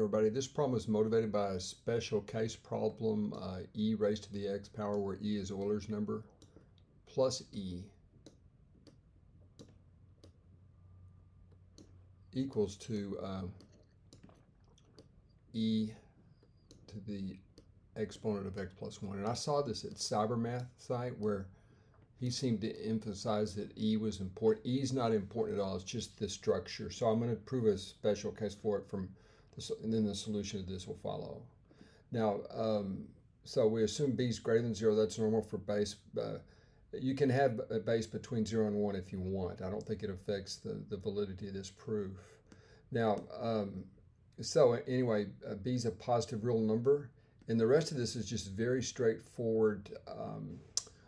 Everybody, this problem is motivated by a special case problem, e raised to the x power, where e is Euler's number, plus e equals to e to the exponent of x plus 1. And I saw this at SyberMath site where he seemed to emphasize that e was important. E is not important at all, it's just the structure. So I'm going to prove a special case for it and then the solution of this will follow. Now, so we assume b is greater than 0. That's normal for base. You can have a base between 0 and 1 if you want. I don't think it affects the validity of this proof. Now, so anyway, b is a positive real number, and the rest of this is just very straightforward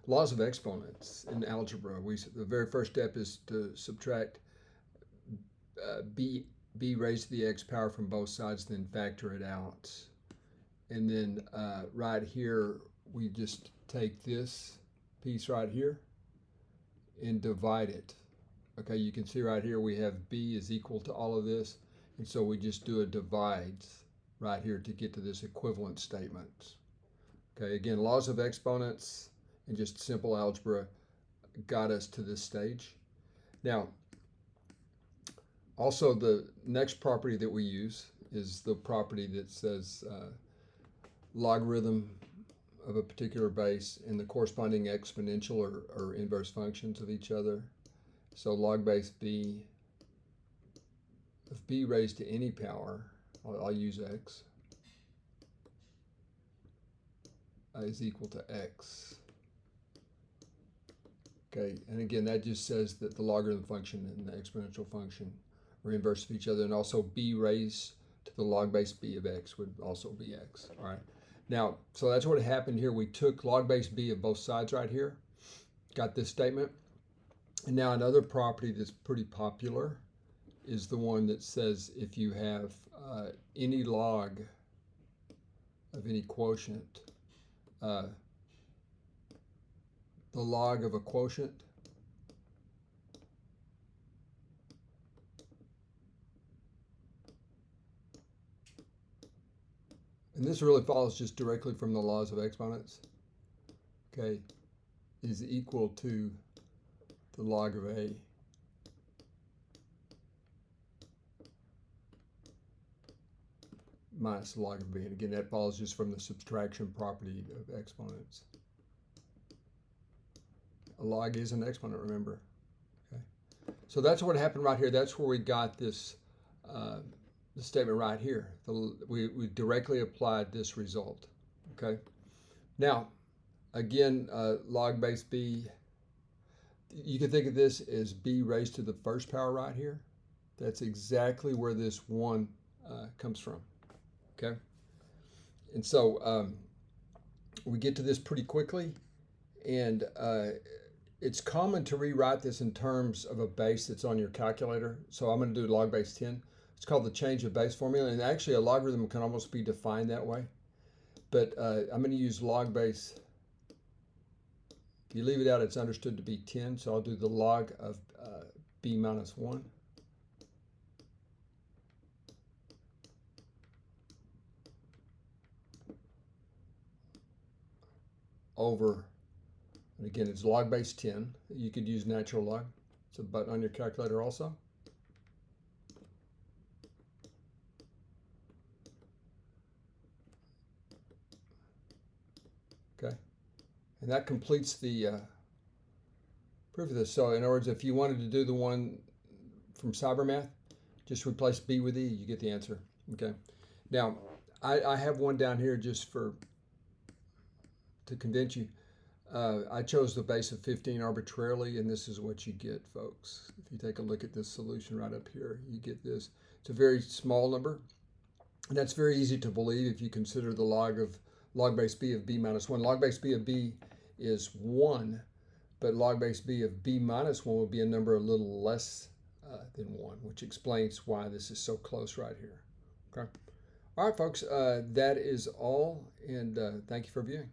laws of exponents in algebra. The very first step is to subtract b raised to the x power from both sides, then factor it out. And then right here, we just take this piece right here and divide it. Okay, you can see right here we have b is equal to all of this, and so we just do a divide right here to get to this equivalent statement. Okay, again, laws of exponents and just simple algebra got us to this stage. Now, also, the next property that we use is the property that says logarithm of a particular base and the corresponding exponential or inverse functions of each other. So log base b of b raised to any power, I'll use x, is equal to x. Okay, and again, that just says that the logarithm function and the exponential function are inverse of each other, and also b raised to the log base b of x would also be x. All right. Now, so that's what happened here. We took log base b of both sides right here, got this statement, and now another property that's pretty popular is the one that says if you have any log of any quotient, the log of a quotient and this really follows just directly from the laws of exponents, okay, is equal to the log of a minus the log of b. And again, that follows just from the subtraction property of exponents. A log is an exponent, remember. Okay, so that's what happened right here. That's where we got this the statement right here. We directly applied this result. Okay. Now, again, log base b, you can think of this as b raised to the first power right here. That's exactly where this 1 comes from. Okay. And so we get to this pretty quickly, and it's common to rewrite this in terms of a base that's on your calculator. So I'm going to do log base 10. It's called the change of base formula, and actually a logarithm can almost be defined that way. But I'm going to use log base. If you leave it out, it's understood to be 10, so I'll do the log of b minus 1. Over, and again, it's log base 10. You could use natural log. It's a button on your calculator also. Okay, and that completes the proof of this. So in other words, if you wanted to do the one from SyberMath, just replace b with e, you get the answer. Okay, now I have one down here just to convince you. I chose the base of 15 arbitrarily, and this is what you get, folks. If you take a look at this solution right up here, you get this. It's a very small number, and that's very easy to believe if you consider the log base b of b minus 1. Log base b of b is 1, but log base b of b minus 1 would be a number a little less than 1, which explains why this is so close right here. Okay. All right, folks, that is all, and thank you for viewing.